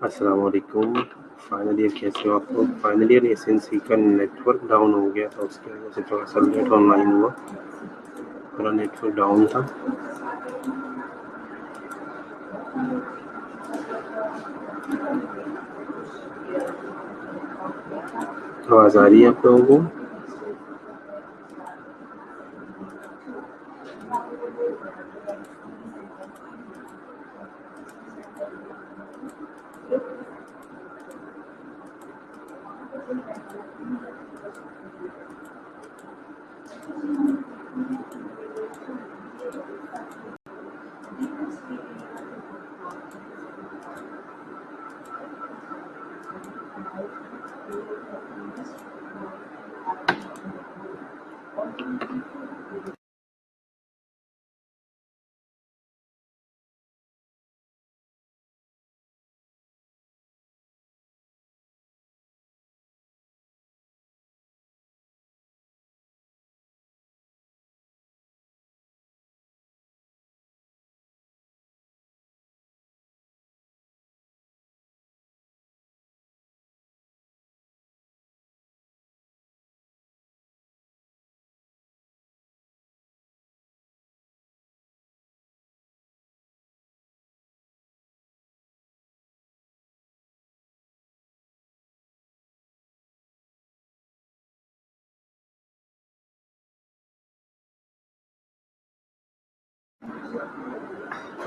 अस्सलाम वालेकुम। Final year कैसे हो आप लोग? फाइनल ईयर एसएनसी का नेटवर्क डाउन हो गया था, उसकी वजह से थोड़ा सा लेट ऑनलाइन हुआ। पूरा नेटवर्क डाउन था। आवाज़ आ रही है आप लोगों को?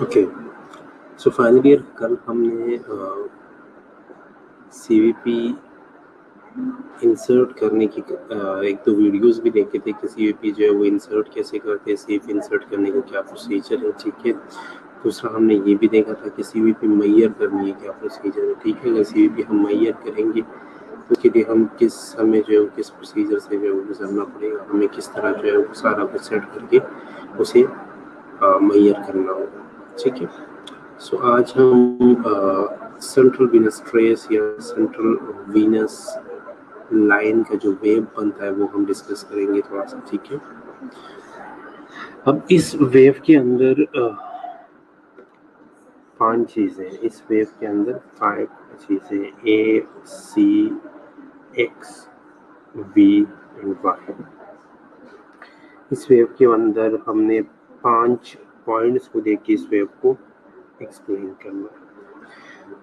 ओके, सो फाइनल ईयर कल हमने सीवीपी इंसर्ट करने की एक दो वीडियोस भी देखे थे कि सीवीपी जो है वो इंसर्ट कैसे करते हैं, सीवीपी इंसर्ट करने का क्या प्रोसीजर है, ठीक है। दूसरा हमने ये भी देखा था कि सीवीपी मैयर करनी है क्या प्रोसीजर है, ठीक है। अगर सीवीपी हम मैयर करेंगे तो उसके लिए हमें जो है किस प्रोसीजर से जो है वो गुजरना पड़ेगा, हमें किस तरह जो है वो सारा कुछ सेट करके उसे मैयर करना होगा, ठीक है। सो आज हम सेंट्रल वीनस ट्रेस या सेंट्रल वीनस लाइन का जो वेव बनता है वो हम डिस्कस करेंगे थोड़ा सा, ठीक है। अब इस वेव के अंदर 5 चीजें, इस वेव के अंदर 5 चीजें, ए सी एक्स वी एंड वाई। इस वेव के अंदर हमने 5 पॉइंट्स को देख के इस वेव को एक्सप्लेन करना है।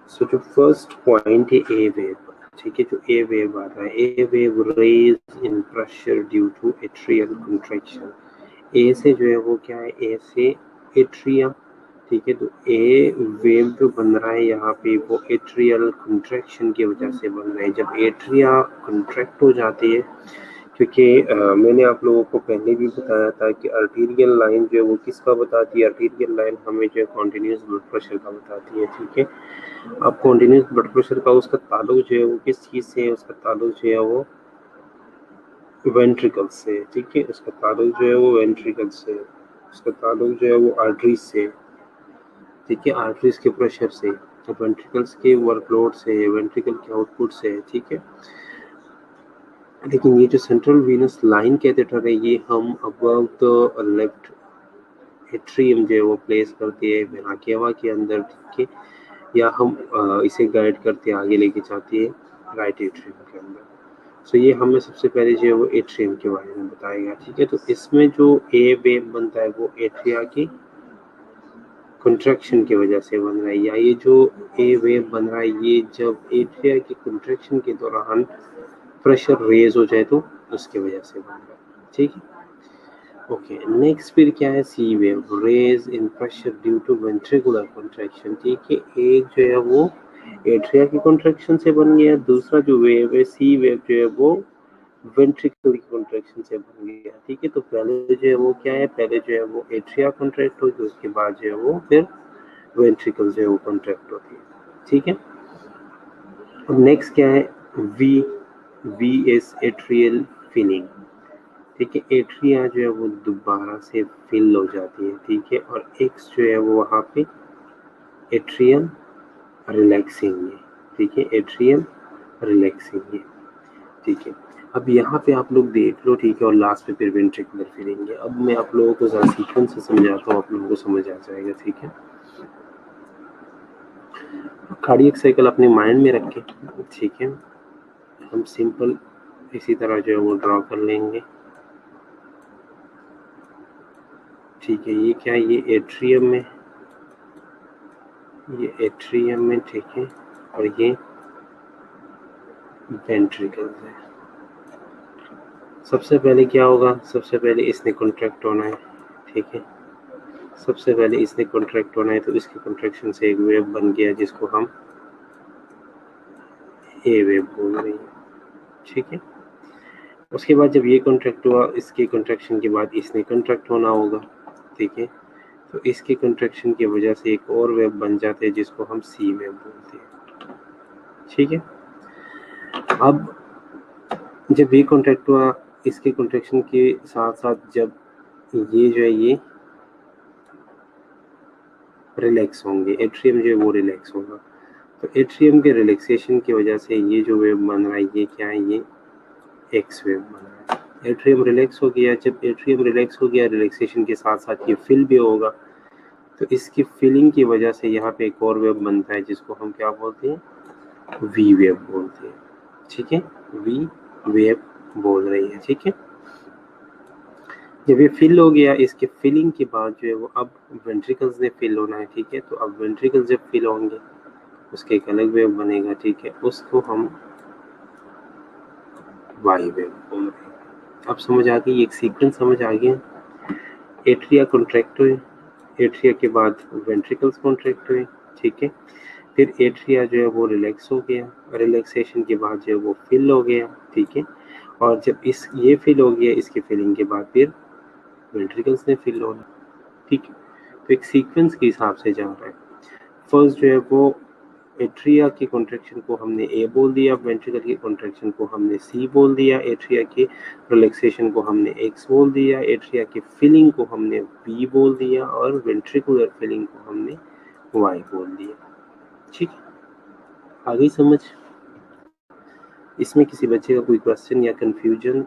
सो जो फर्स्ट पॉइंट है ए वेव, ठीक है। जो ए वेव आ रहा है, A wave rise in pressure due to atrial contraction. A से जो है वो क्या है, ए से एट्रिया, ठीक है। तो ए वेव जो बन रहा है यहाँ पे वो एट्रियल कंट्रैक्शन की वजह से बन रहा है। जब एट्रिया कंट्रैक्ट हो जाती है, क्योंकि मैंने आप लोगों को पहले भी बताया था कि आर्टीरियल लाइन जो है वो किसका बताती है, आर्टीरियल लाइन हमें जो है कॉन्टिन्यूस ब्लड प्रेशर का बताती है, ठीक है। अब कॉन्टिन्यूस ब्लड प्रेशर का उसका ताल्लुक जो है वो किस चीज़ से है, उसका ताल्लुक जो है वो वेंट्रिकल से, ठीक है। उसका ताल्लुक जो है वो वेंट्रिकल से, उसका ताल्लुक जो है वो आर्टरीज से, ठीक है। आर्टरीज के प्रेशर से, वेंट्रिकल्स के वर्कलोड से, वेंट्रिकल के आउटपुट से, ठीक है। लेकिन ये जो सेंट्रल वीनस लाइन कैथेटर है ये हम अबव द लेफ्ट एट्रियम जो है वो प्लेस करते हैं वेना केवा के अंदर, ठीक है। या हम इसे गाइड करते आगे लेके जाते हैं राइट एट्रियम के अंदर। सो ये हमें सबसे पहले जो है वो एट्रियम के बारे में बताएगा, ठीक है। तो इसमें जो ए वेव बनता है वो एट्रिया की कंट्रैक्शन की वजह से बन रहा है, या ये जो ए वेव बन रहा है ये जब एट्रिया की कंट्रैक्शन के दौरान प्रेशर रेज हो जाए तो उसकी वजह से बन रहा है, ठीक है। ओके, नेक्स्ट फिर क्या है, C wave rise in pressure due to ventricular contraction, ठीक है। एक जो है वो एट्रिया की कंट्रैक्शन से बन गया, दूसरा जो वेव है सी वेव जो है वो वेंट्रिकल की कंट्रैक्शन से बन गया, ठीक है। तो पहले जो है वो क्या है, पहले जो है वो एट्रिया कंट्रैक्ट हुई, तो उसके बाद जो है वो फिर वेंट्रिकल जो है वो कंट्रैक्ट होती है, ठीक है। अब नेक्स्ट क्या है, V V is atrial filling, ठीक है। एट्रिया जो है वो दोबारा से फिल हो जाती है, ठीक है। और एक्स जो है वो वहाँ पे एट्रियम रिलैक्सिंग है, ठीक है। एट्रियम रिलैक्सिंग है, ठीक है। अब यहाँ पे आप लोग देख लो, ठीक है। और लास्ट पे फिर वेंट्रिकुलर फिलिंग है। अब मैं आप लोगों को जरा सीक्वेंस से समझाता हूँ, आप लोगों को समझ आ जाएगा, ठीक है। कार्डियक साइकिल अपने माइंड में रखें, ठीक है। हम सिंपल इसी तरह जो है वो ड्रॉ कर लेंगे, ठीक है। ये क्या है, ये एट्रियम में, ये एट्रियम में, ठीक है। और ये वेंट्रिकल्स है। सबसे पहले क्या होगा, सबसे पहले इसने कॉन्ट्रैक्ट होना है, ठीक है। सबसे पहले इसने कॉन्ट्रैक्ट होना है, तो इसके कॉन्ट्रैक्शन से एक वेव बन गया जिसको हम ए वेव बोल रहे हैं, ठीक है। उसके बाद जब ये कॉन्ट्रैक्ट हुआ, इसके कॉन्ट्रैक्शन के बाद इसने कॉन्ट्रैक्ट होना होगा, ठीक है। तो इसके कॉन्ट्रैक्शन की वजह से एक और वेव बन जाते हैं जिसको हम सी वेव बोलते हैं, ठीक है। अब जब ये कॉन्ट्रैक्ट हुआ, इसके कॉन्ट्रैक्शन के साथ साथ जब ये जो है ये रिलैक्स होंगे, एट्रियम जो है वो रिलैक्स होगा। तो एट्रियम के रिलैक्सेशन की वजह से ये जो वेव बन रहा है, ये क्या है, ये एक्स वेव बन रहा है। एट्रियम रिलैक्स हो गया, जब एट्रियम रिलैक्स हो गया, रिलैक्सेशन के साथ साथ ये फिल भी होगा। तो इसकी फिलिंग की वजह से यहाँ पे एक और वेव बनता है जिसको हम क्या बोलते हैं, वी वेव बोलते हैं, ठीक है। वी वेव बोल रही है, ठीक है। जब ये फिल हो गया, इसके फिलिंग के बाद जो है वो अब वेंट्रिकल्स ने फिल होना है, ठीक है। तो अब वेंट्रिकल्स जब फिल होंगे, उसके एक अलग वेव बनेगा, ठीक है। उसको हम वाई वेव बोल रहे हैं। अब समझ आ गई, एक सीक्वेंस समझ आ गया। एट्रिया कॉन्ट्रैक्ट हुए, एट्रिया के बाद वेंट्रिकल्स कॉन्ट्रैक्ट हुए, ठीक है। फिर एट्रिया जो है वो रिलैक्स हो गया, रिलैक्सेशन के बाद जो है वो फिल हो गया, ठीक है। और जब ये फिल हो गया, इसके फिलिंग के बाद फिर वेंट्रिकल्स ने फिल होना, ठीक है। तो एक सीक्वेंस के हिसाब से जा रहा है। फर्स्ट जो है वो एट्रिया की कॉन्ट्रैक्शन को हमने ए बोल दिया, वेंट्रिकल की कॉन्ट्रैक्शन को हमने सी बोल दिया, एट्रिया के रिलैक्सेशन को हमने एक्स बोल दिया, एट्रिया की फिलिंग को हमने बी बोल दिया, और वेंट्रिकुलर फिलिंग को हमने वाई बोल दिया, ठीक है। आ गई समझ? इसमें किसी बच्चे का कोई क्वेश्चन या कंफ्यूजन?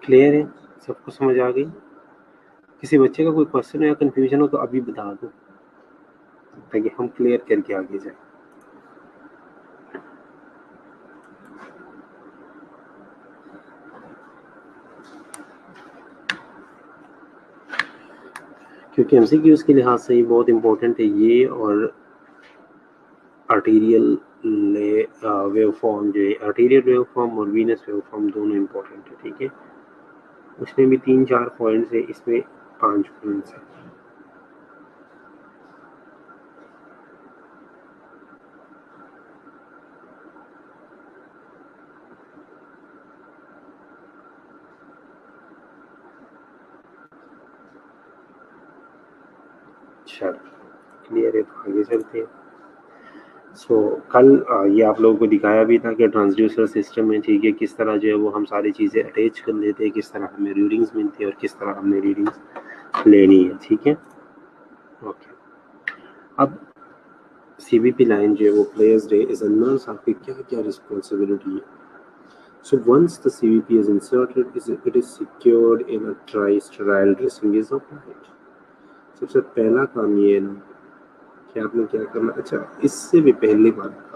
क्लियर है? सबको समझ आ गई? किसी बच्चे का कोई क्वेश्चन या कंफ्यूजन हो तो अभी बता दो, ताकि हम क्लियर करके आगे जाए। क्योंकि एमसीक्यूज के लिहाज से ये बहुत इंपॉर्टेंट है, ये और आर्टीरियल वेव फॉर्म जो है, आर्टीरियल वेव फॉर्म और वीनस वेव फॉर्म दोनों इंपॉर्टेंट है, ठीक है। उसमें भी 3-4 पॉइंट्स है, इसमें 5 पॉइंट्स है। चलो क्लियर है, तो आगे चलते हैं। सो कल ये आप लोगों को दिखाया भी था कि ट्रांसड्यूसर सिस्टम में, ठीक है, किस तरह जो है वो हम सारी चीज़ें अटैच कर लेते हैं, किस तरह हमें रीडिंग्स मिलती है और किस तरह हमने रीडिंग्स लेनी है, ठीक है। ओके, अब सीवीपी लाइन जो है वो players day is a nurse, आपकी क्या क्या रिस्पॉन्सिबिलिटी है। So once the CVP is inserted, it is secured in a tri-sterile dressing is applied. सबसे पहला काम ये है ना कि आपने क्या करना, अच्छा इससे भी पहले बात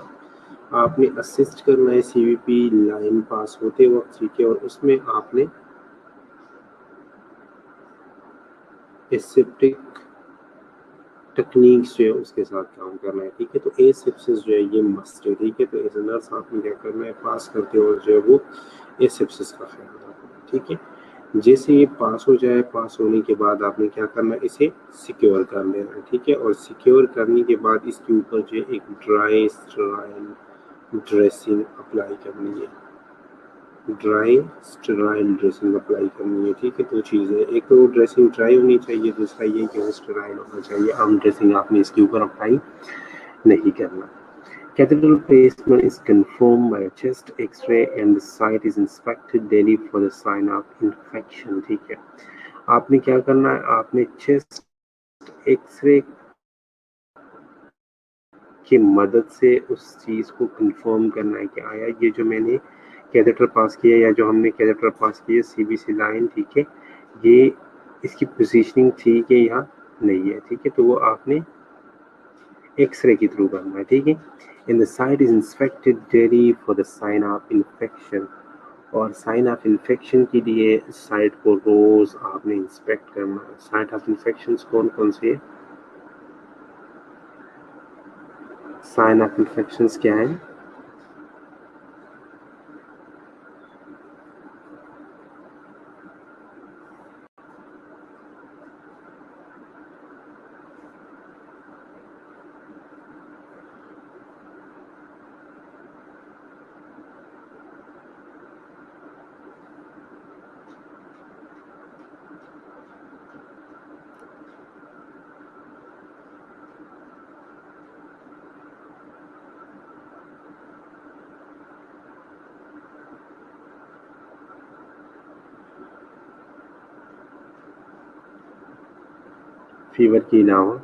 आपने असिस्ट करना है सीवीपी लाइन पास होते वक्त, ठीक है। और उसमें आपने एसेप्टिक टेक्निक्स जो है उसके साथ काम करना है, ठीक है। तो एसेप्सिस जो है ये मस्ट है, ठीक है। तो एज नर्स आपने क्या करना है, पास करते वक्त जो है वो एसेप्सिस का ख्याल रखना है, ठीक है। जैसे ये पास हो जाए, पास होने के बाद आपने क्या करना है, इसे सिक्योर कर लेना है, ठीक है। और सिक्योर करने के बाद इसके ऊपर जो है एक ड्राई स्टेराइल ड्रेसिंग अप्लाई करनी है, ड्राई स्टेराइल ड्रेसिंग अप्लाई करनी है, ठीक है। दो चीज़ें, एक तो ड्रेसिंग ड्राई होनी चाहिए, दूसरा ये कि वो स्टेराइल होना चाहिए। आम ड्रेसिंग आपने इसके ऊपर अप्लाई नहीं करना। Catheter placement is confirmed by a chest X-ray and the site is inspected daily for the sign of infection, ठीक है। आपने क्या करना है, आपने चेस्ट एक्सरे की मदद से उस चीज़ को कंफर्म करना है कि आया ये जो मैंने कैथेटर पास किया या जो हमने कैथेटर पास किया सीबीसी लाइन, ठीक है, ये इसकी पोजीशनिंग ठीक है या नहीं है, ठीक है। तो वो आपने एक्सरे के थ्रू करना है, ठीक है। In the site is inspected daily for the sign of infection, और साइन ऑफ इन्फेक्शन के लिए साइट को रोज आपने इंस्पेक्ट करना है। साइट ऑफ इन्फेक्शन कौन कौन से है, साइन ऑफ इन्फेक्शन क्या है, फीवर के अलावा।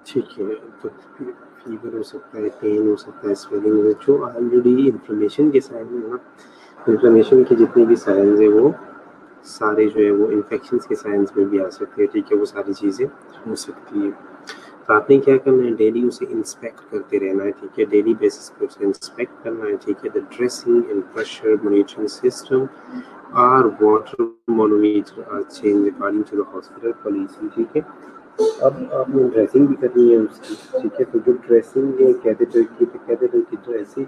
ठीक है, तो फीवर हो सकता है, पेन हो सकता है, स्वेलिंग हो, जो ऑलरेडी इन्फ्लेमेशन के साइन है ना, इन्फ्लेमेशन के जितने भी साइंस है वो सारे जो है वो इन्फेक्शन के साइंस में भी आ सकते हैं, ठीक है। वो सारी चीज़ें हो सकती है। तो आपने क्या करना है, डेली उसे इंस्पेक्ट करते रहना है, ठीक है। डेली बेसिस पर उसे इंस्पेक्ट करना है, ठीक है। The dressing and pressure monitoring system और water manometer are change according to the hospital policy, ठीक है। अब आपने ड्रेसिंग भी करनी है उसकी, ठीक है। तो जो ड्रेसिंग है कैथेटर की, तो कैथेटर की ड्रेसिंग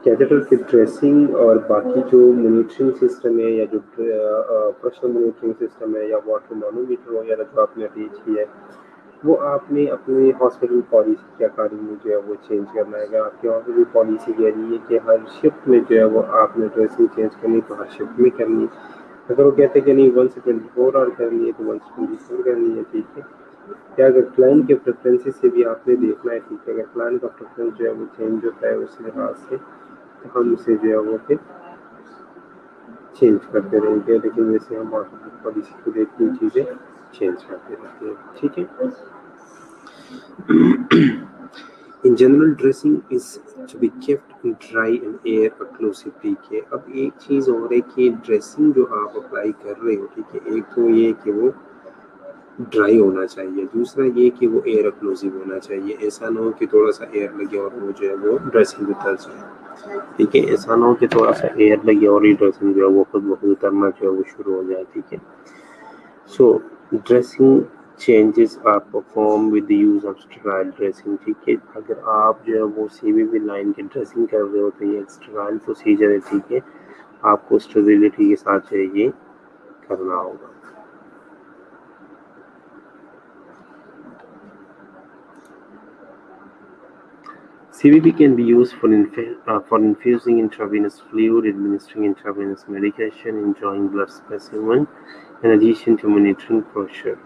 कैथेटर की ड्रेसिंग और बाकी जो मॉनिटरिंग सिस्टम है या जो प्रेशर मॉनिटरिंग सिस्टम है या वाटर मैनोमीटर वगैरह जो आपने अटैच किया है, वो आपने अपने हॉस्पिटल पॉलिसी के अकॉर्डिंग जो है वो चेंज करना है। अगर आपकी हॉस्पिटल पॉलिसी कह रही है कि हर शिफ्ट में जो है वो आपने ड्रेसिंग चेंज करनी, तो हर शिफ्ट में करनी। अगर वो कहते हैं कि नहीं 1 से 24 आवर करनी है, तो 1 से 24 करनी है, ठीक है। क्या अगर क्लाइंट के प्रेफरेंसेस से भी आपने देखना है, ठीक है। अगर क्लाइंट का प्रेफरेंस जो है वो चेंज होता है उस लिहाज से, तो हम उसे जो है वो फिर चेंज करते रहेंगे, लेकिन वैसे हम हॉस्पिटल पॉलिसी को देख के चीज़ें चेंज करते रहते हैं, ठीक है। In general dressing is to be kept dry and air occlusive, ठीक है। अब एक चीज़ और है कि ड्रेसिंग जो आप अप्लाई कर रहे हो, ठीक है, एक तो ये कि वो ड्राई होना चाहिए, दूसरा ये कि वो एयर एक्लूसिव होना चाहिए। ऐसा ना हो कि थोड़ा सा एयर लगे और वो जो है वो ड्रेसिंग उतर जाए, ठीक है। ऐसा ना हो कि थोड़ा सा एयर लगे और ये ड्रेसिंग जो है वो खुद बहुत उतरना जो है वो शुरू हो जाए, ठीक है। So dressing changes are perform with the use of sterile dressing, ठीक है। अगर आप जो है वो सीवीवी लाइन की ड्रेसिंग कर रहे हो तो ये स्टेराइल प्रोसीजर है, ठीक है। आपको स्टेरिलिटी के साथ जो है ये करना होगा। CVP can be used for infusing intravenous fluid, administering intravenous medication, and drawing blood specimen, in addition to monitoring pressure.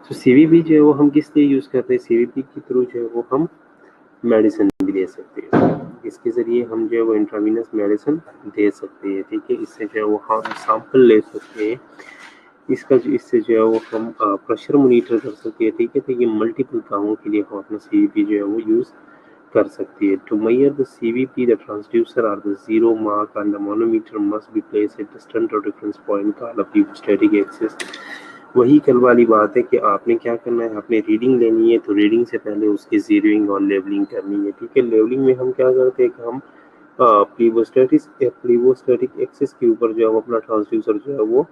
तो CVP जो है वो हम किस लिए यूज़ करते हैं, CVP के थ्रू जो है वो हम मेडिसिन भी दे सकते हैं। इसके ज़रिए हम जो है वो इंट्रावेनस मेडिसिन दे सकते हैं, ठीक है। इससे जो है वो हम सैंपल ले सकते हैं इससे जो है वो हम प्रेशर मॉनिटर कर सकते हैं, ठीक है। तो ये मल्टीपल कामों के लिए हम अपना सीवीपी जो है वो यूज़ कर सकती है। To measure the CVP the transducer और the zero mark and the manometer must be placed at the standard reference point called phlebostatic axis. वही कल वाली बात है कि आपने क्या करना है, आपने रीडिंग लेनी है तो रीडिंग से पहले उसकी जीरोइंग और लेवलिंग करनी है, ठीक है। लेवलिंग में हम क्या करते हैं कि हम प्लीवोस्टैटिक एक्सिस के ऊपर जो है वो अपना ट्रांसड्यूसर जो है वो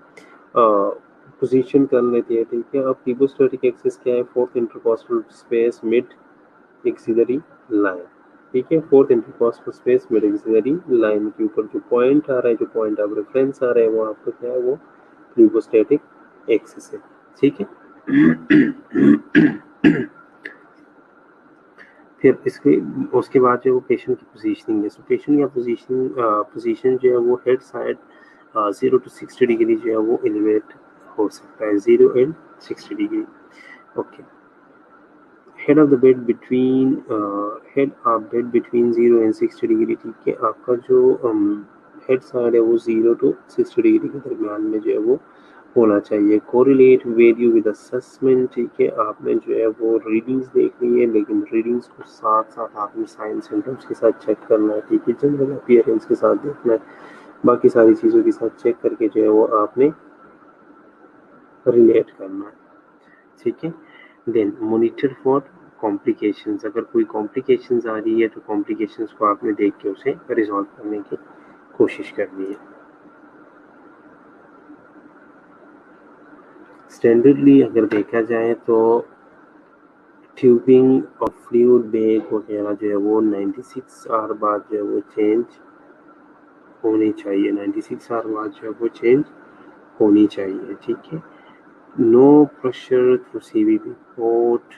पोजीशन कर लेते हैं, ठीक है। अब प्लीवोस्टैटिक एक्सिस क्या है, fourth intercostal space mid axillary line, ठीक है। Fourth intercostal space mid axillary line के ऊपर जो पॉइंट आ रहा है, जो पॉइंट ऑफ रेफरेंस आ रहा है, वो आपका क्या है, वो प्लीवोस्टैटिक एक्सिस है, ठीक है। फिर इसके उसके बाद जो पेशेंट की पोजीशनिंग है, पेशेंट का पोजीशन जो है वो हेड साइड 0 to 60 डिग्री जो है वो एलिवेट हो सकता है, 0 and 60 degree. Okay, head of the bed between head of bed between 0 and 60 degree, ठीक है। आपका जो हेड साइड है वो 0 to 60 डिग्री के दरमियान में जो है वो होना चाहिए। कोरिलेट वेल्यू विद असेसमेंट, ठीक है। आपने जो है वो रीडिंग्स देखनी है, लेकिन रीडिंग्स को साथ साथ आपने साइन सिम्टम्स के साथ चेक करना है, ठीक है। जनरल अपीयरेंस के साथ देखना है, बाकी सारी चीज़ों के साथ चेक करके जो है वो आपने रिलेट करना है, ठीक है। देन मॉनिटर फॉर कॉम्प्लिकेशंस, अगर कोई कॉम्प्लिकेशंस आ रही है तो कॉम्प्लिकेशंस को आपने देख के उसे रिजॉल्व करने की कोशिश करनी है। स्टैंडर्डली अगर देखा जाए तो ट्यूबिंग और फ्लूइड बैग वगैरह जो है वो 96 आवर बाद जो है वो चेंज होनी चाहिए, 96 आवर बाद जो है वो चेंज होनी चाहिए, ठीक है। No pressure through CVP port,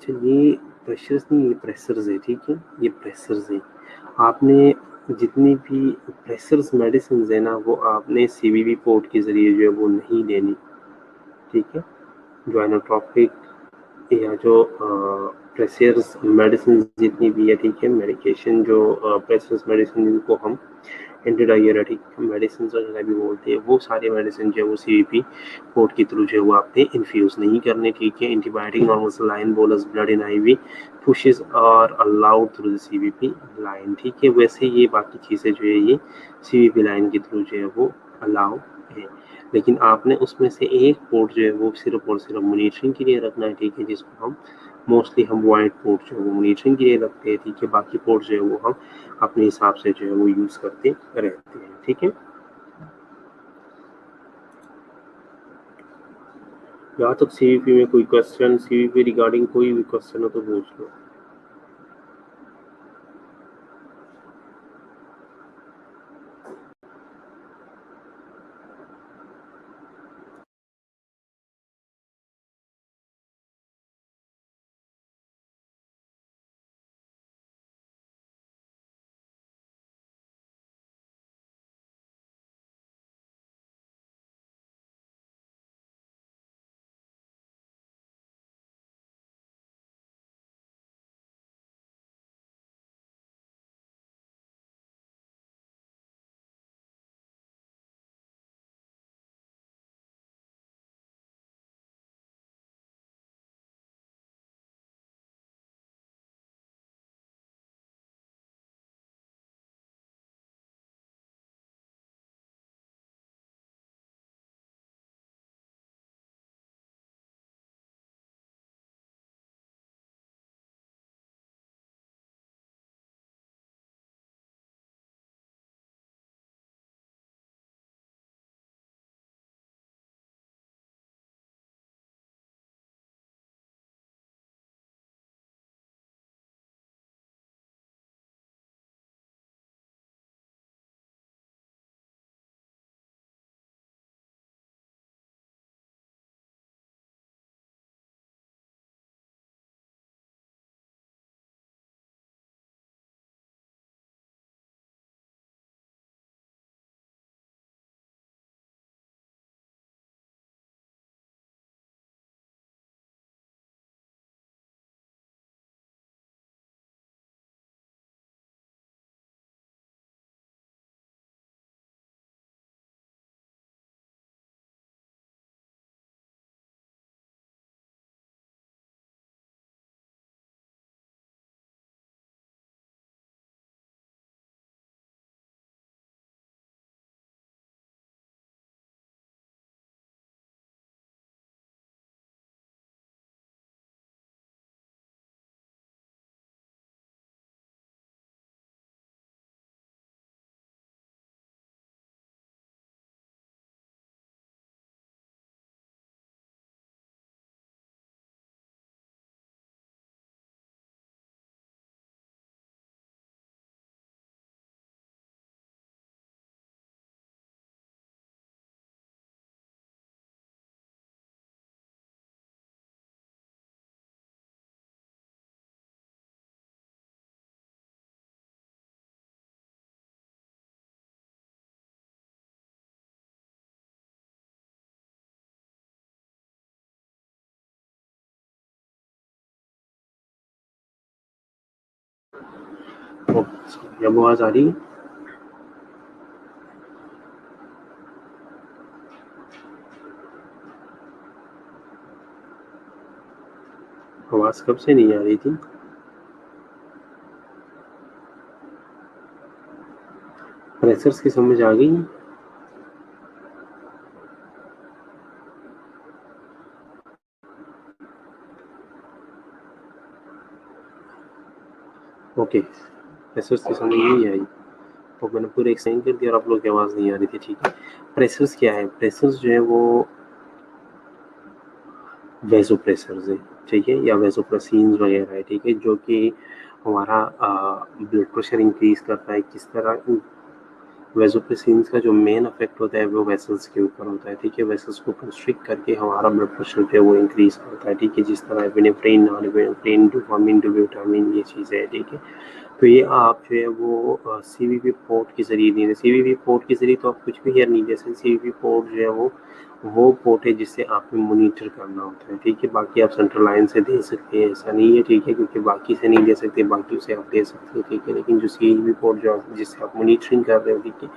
ये प्रेशर्स नहीं, ये प्रेशर्स है, ठीक है। ये प्रेशर्स है, आपने जितनी भी प्रेशर्स मेडिसिन है ना, वो आपने सीवीपी पोर्ट के जरिए जो है वो नहीं देनी, ठीक है। जो एनोट्रॉपिक या जो प्रेशर्स मेडिसिन जितनी भी है, ठीक है, मेडिकेशन जो प्रेशर्स मेडिसिन जिनको हम एंटीडायरेटिक मेडिसिन वगैरह भी बोलते हैं, वो सारे मेडिसिन जो है वो सीवीपी पोर्ट के थ्रू जो है वो आपने इन्फ्यूज़ नहीं करने, ठीक है। Antibiotic normal saline bolus blood in IV pushes are allowed through the CVP line, ठीक है। वैसे ये बाकी चीज़ें जो है ये सीवीपी लाइन के थ्रू जो है वो अलाउ है, लेकिन आपने उसमें से एक पोर्ट जो है वो सिर्फ और सिर्फ मॉनिटरिंग के लिए रखना है, ठीक है। जिसको हम मोस्टली हम वाइट पोर्ट जो है वो मॉनिटरिंग के लिए रखते हैं, ठीक है। बाकी पोर्ट जो है वो हम अपने हिसाब से जो है वो यूज़ करते रहते हैं, ठीक है। यहाँ तक सीवीपी में कोई क्वेश्चन, सीवीपी रिगार्डिंग कोई भी क्वेश्चन हो तो पूछ लो। अब आवाज आ रही है? आवाज कब से नहीं आ रही थी? प्रेशर्स की समझ आ गई? ओके, प्रेशर्स की समझ नहीं आई तो मैंने पूरा एक्सप्लेन कर दिया और आप लोग की आवाज़ नहीं आ रही थी। ठीक है, प्रेशर्स क्या है? प्रेशर्स जो है वो वेसोप्रेशर्स है, ठीक है, या वेसोप्रेसिन्स वगैरह है, ठीक है, जो कि हमारा ब्लड प्रेशर इंक्रीज करता है। किस तरह? वेसोप्रेसिन्स का जो मेन इफेक्ट होता है वो वेसल्स के ऊपर होता है, ठीक है, वेसल्स को कंस्ट्रिक्ट करके हमारा ब्लड प्रेशर जो है वो इंक्रीज करता है, ठीक है, जिस तरह एपिनेफ्रिन, नॉरएपिनेफ्रिन, डोपामिन, डोब्यूटामिन, ये चीज़ें हैं, ठीक है। तो ये आप जो है वो सीवीपी पोर्ट के जरिए नहीं दे। सीवीपी पोर्ट के जरिए तो आप कुछ भी हेयर नहीं दे सकते। सीवीपी पोर्ट जो है वो पोर्ट है जिससे आपको मॉनिटर करना होता है, ठीक है। बाकी आप सेंट्रल लाइन से दे सकते हैं, ऐसा नहीं है, ठीक है, क्योंकि बाकी से नहीं दे सकते, बाकी से आप दे सकते हैं, ठीक है। लेकिन जो सीवीपी पोर्ट जो जिससे आप मॉनिटरिंग कर रहे हो, ठीक है,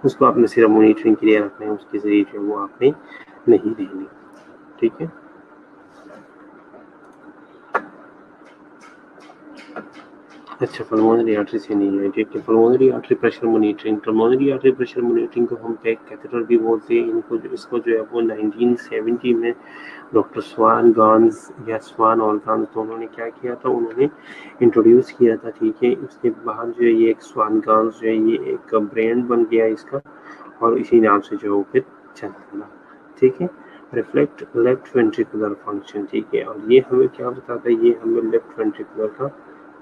उसको आपने सिर्फ मॉनिटरिंग के लिए रखना है, उसके जरिए जो है वो आपने नहीं देनी, ठीक है। अच्छा, पल्मोनरी आर्टरी से नहीं है, ठीक है। Pulmonary artery pressure monitoring, pulmonary artery pressure monitoring को हम पैक कैथेटर भी बोलते हैं। इनको इसको जो है वो 1970 में डॉक्टर स्वान गांस या स्वान और गांस दोनों ने क्या किया था, उन्होंने इंट्रोड्यूस किया था, ठीक है। उसके बाद जो है ये एक स्वान गांस जो है ये एक ब्रांड बन गया इसका, और इसी नाम से जो है वो फिर चलता था, ठीक है। रिफ्लेक्ट लेफ्ट वेंट्रिकुलर फंक्शन, ठीक है, और ये हमें क्या बताता है? ये हमें लेफ्ट वेंट्रिकुलर का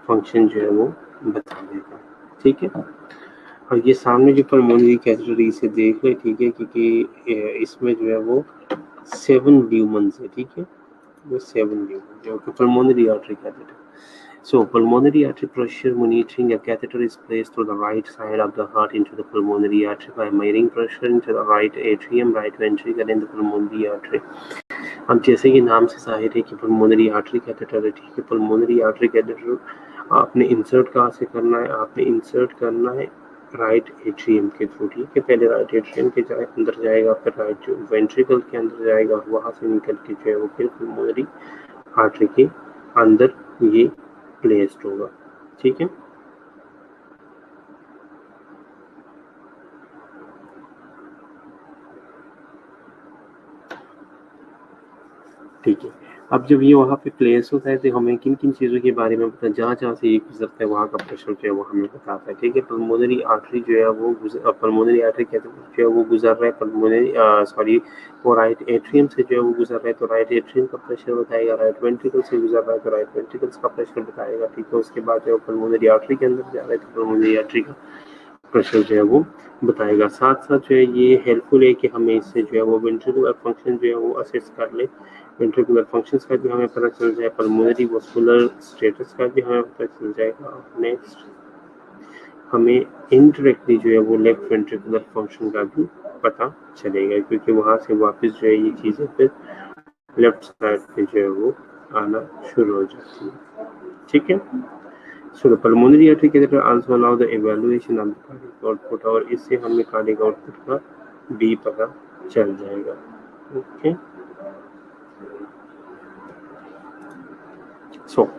फंक्शन जो है वो बता देगा, ठीक है। और ये सामने जो पल्मोनरी कैथेटर से देख ले, ठीक है, क्योंकि इसमें जो है वो 7 ल्यूमन्स है, ठीक है, वो 7 ल्यूमन जो कि pulmonary artery catheter. So pulmonary artery pressure monitoring, a catheter is placed to the right side of the heart into the pulmonary artery by measuring pressure into the right atrium, right ventricle and the pulmonary artery. अब जैसे कि नाम से जाहिर है कि pulmonary artery catheter है, ठीक है। पल्मोनरी आर्टरी कैथेटर आपने इंसर्ट कहाँ से करना है? आपने इंसर्ट करना है राइट एट्रियम के थ्रू, ठीक है। पहले राइट एट्रियम के अंदर जाएगा, फिर राइट वेंट्रिकल के अंदर जाएगा, और वहाँ से निकल के जो है वो फिर पल्मोनरी आर्टरी के अंदर ये प्लेस्ड होगा, ठीक है। ठीक है, अब जब ये वहाँ पे प्लेस होता है तो हमें किन किन चीज़ों के बारे में पता, जहाँ जहाँ से ये गुजरता है वहाँ का प्रेशर जो है वो हमें बताता है, ठीक है। पल्मोनरी आर्टरी जो है वो पल्मोनरी आर्टरी कहते हैं जो है वो गुजर रहा है पल्मोनरी सॉरी वो राइट एट्रियम से जो है वो गुजर रहा है, तो राइट एट्रियम का प्रेशर बताएगा। राइट वेंट्रिकल से गुजर रहा है तो राइट वेंट्रिकल्स का प्रेशर बताएगा, ठीक है। उसके बाद जो है पल्मोनरी आर्टरी के अंदर जा रहा है तो पल्मोनरी आर्टरी का प्रेशर जो है वो बताएगा। साथ साथ जो है ये हेल्पफुल है कि हमें इससे जो है वो वेंट्रिकुलर फंक्शन जो है वो असेस कर ले, वेंट्रिकुलर फंक्शंस का भी हमें पता चल जाए, पल्मोनरी वास्कुलर स्टेटस का भी हमें पता चल जाएगा। नेक्स्ट हमें इनडायरेक्टली जो है वो लेफ्ट वेंट्रिकुलर फंक्शन का भी पता चलेगा, क्योंकि वहाँ से वापस जो है ये चीज़ें फिर लेफ्ट साइड पे जो है वो आना शुरू हो जाती है, ठीक है। So the pulmonary artery catheter also allow the evaluation of the cardiac output, और इससे हमें कार्डियक आउटपुट का भी पता चल जाएगा, ओके। सो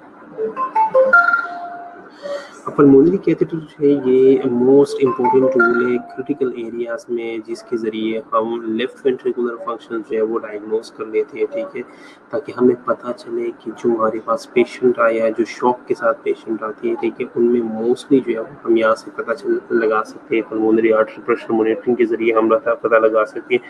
पल्मोनरी कैथेटर जो है ये मोस्ट इम्पोर्टेंट टूल है क्रिटिकल एरियाज में, जिसके ज़रिए हम लेफ्ट वेंट्रिकुलर फंक्शन जो है वो डायग्नोस कर लेते हैं, ठीक है, ताकि हमें पता चले कि जो हमारे पास पेशेंट आया है, जो शॉक के साथ पेशेंट आती है, ठीक है, उनमें मोस्टली जो है हम यहाँ से पता लगा सकते हैं। पल्मोनरी आर्टरी प्रेशर मॉनिटरिंग के ज़रिए हम पता लगा सकते हैं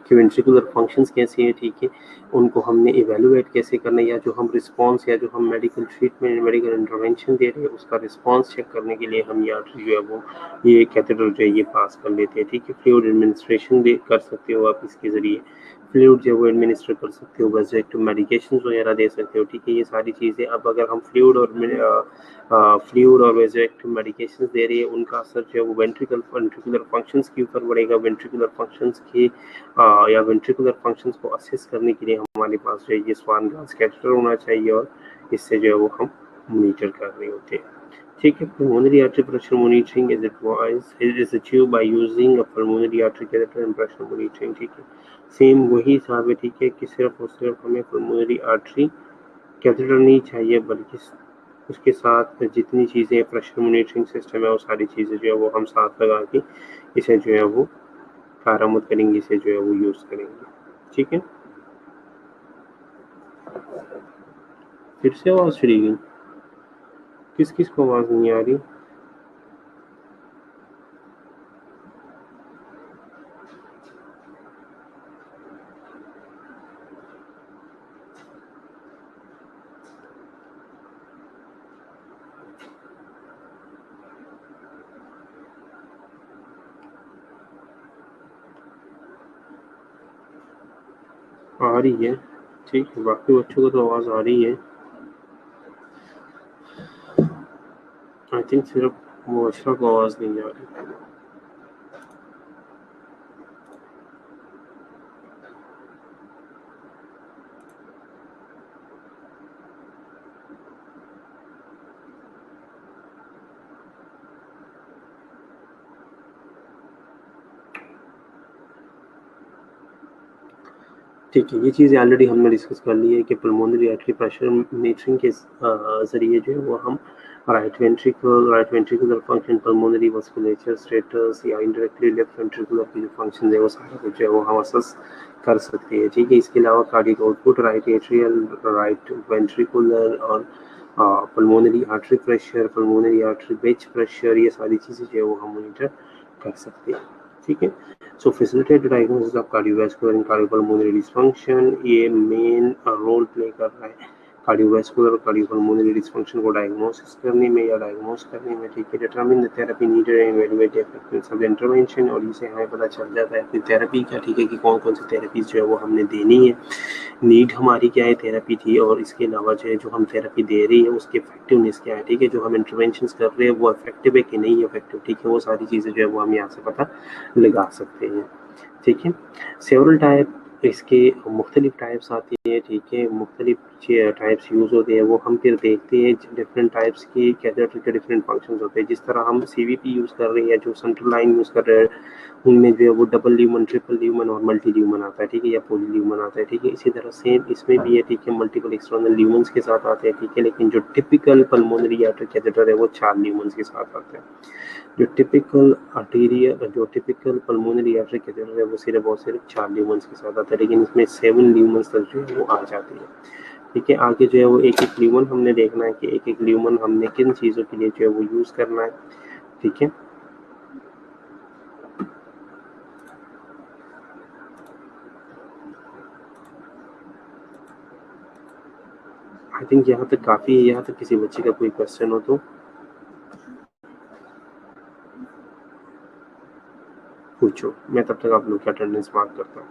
कि वेंट्रिकुलर फंक्शंस कैसे हैं, ठीक है, उनको हमने इवेलुएट कैसे करना है, या जो हम रिस्पॉन्स या जो हम मेडिकल ट्रीटमेंट मेडिकल इंटरवेंशन दे रहे हैं उसका रिस्पॉन्स चेक करने के लिए हम यहाँ जो है वो ये कैथेटर जो है ये पास कर लेते हैं, ठीक है। फ्लूइड एडमिनिस्ट्रेशन भी कर सकते हो आप इसके ज़रिए, फ्लूइड जो है वो एडमिनिस्टर कर सकते हो, वेंटिलेटर मेडिकेशन वगैरह दे सकते हो, ठीक है, ये सारी चीज़ें। अब अगर हम फ्लूइड और वेंटिलेटर मेडिकेशन दे रही है, उनका असर जो है वो वेंट्रिकुलर फंक्शंस के ऊपर पड़ेगा। वेंट्रिकुलर फंक्शंस की या वेंट्रिकुलर फंक्शंस को असेस करने के लिए हमारे पास जो है ये स्वान गांस कैथेटर होना चाहिए, और इससे जो है वो हम मॉनिटर कर रहे होते हैं, ठीक है। pulmonary artery pressure monitoring is achieved by using a pulmonary artery catheter and pressure monitoring। ठीक है, सेम वही हिसाब है। ठीक है, कि सिर्फ और सिर्फ हमें pulmonary artery catheter नहीं चाहिए, बल्कि उसके साथ जितनी चीज़ें प्रेशर मॉनिटरिंग सिस्टम है वो सारी चीज़ें जो है वो हम साथ लगा के इसे जो है वो कारामद करेंगे, इसे जो है वो यूज़ करेंगे। ठीक है, फिर से आवाज़ चली गई, किस किस को आवाज़ नहीं आ रही? आ रही है, ठीक है, बाकी बच्चों को तो आवाज़ आ रही है। आई थिंक सिर्फ वो अशरा को आवाज़ नहीं आ रही। ठीक है, ये चीज़ें ऑलरेडी हमने डिस्कस कर ली है कि पल्मोनरी आर्टरी प्रेशर मॉनिटरिंग के ज़रिए जो है वो हम right ventricular function, pulmonary vasculature status या इनडायरेक्टली लेफ्ट वेंट्रिकुलर की जो फंक्शन है वो सारा कुछ जो है वो हम असेस कर सकते हैं। ठीक है, इसके अलावा cardiac output, right atrial, right ventricular और pulmonary artery pressure, pulmonary artery bed pressure, ये सारी चीज़ें जो है वो हम मॉनिटर कर सकते हैं। ठीक है, so facilitate diagnosis of cardiovascular and cardiopulmonary dysfunction, ये मेन रोल प्ले कर रहा है कार्डियोवैस्कुलर और कार्डियोपल्मोनरी डिसफंक्शन को डायग्नोसिस करने में या डायग्नोस करने में। ठीक है, determine the therapy needed and evaluate the effectiveness of the intervention, और इससे हमें पता चल जाता है अपनी थेरेपी क्या, ठीक है, कि कौन कौन सी थेरेपीज जो है वो हमने देनी है, नीड हमारी क्या है थेरेपी की, और इसके अलावा जो है जो हम थेरेपी दे रही है उसकी इफेक्टिवनेस क्या है। ठीक है, जो हम इंटरवेंशन कर रहे हैं वो इफेक्टिव है कि नहीं इफेक्टिव। ठीक है, वो सारी चीज़ें जो है वो हम यहाँ से पता लगा सकते हैं। ठीक है, सेवरल टाइप, इसके मुख्तलिफ टाइप्स आती हैं। ठीक है, मुख्तलिफ टाइप्स यूज़ होते हैं, वो हम फिर देखते हैं डिफरेंट टाइप्स की कैथेटर के डिफरेंट फंक्शंस होते हैं। जिस तरह हम सीवीपी यूज़ कर रहे हैं, जो सेंट्रल लाइन यूज़ कर रहे हैं, उनमें जो है वो डबल ल्यूमन, ट्रिपल ल्यूमन और मल्टी ल्यूमन आता है। ठीक है, या पॉली ल्यूमन आता है। ठीक है, इसी तरह सेम इसमें भी है। ठीक है, मल्टीपल एक्सटर्नल ल्यूमन्स के साथ आते हैं। ठीक है, लेकिन जो टिपिकल पल्मोनरी आर्टरी कैथेटर है वो 4 ल्यूमन्स के साथ आता है। जो टिपिकल पल्मोनरी आर्टरी कैथेटर है वो सिर्फ और सिर्फ 4 ल्यूमन्स के साथ आता है, लेकिन इसमें 7 ल्यूमन्स तक जो है वो आ जाती है। ठीक है, आगे जो है वो एक एक ल्यूमन हमने देखना है कि एक एक ल्यूमन हमने किन चीज़ों के लिए जो है वो यूज़ करना है। ठीक है, आई थिंक यहाँ तक काफ़ी है। यहाँ तक किसी बच्चे का कोई क्वेश्चन हो तो पूछो, मैं तब तक आप लोग की अटेंडेंस मार्क करता हूँ।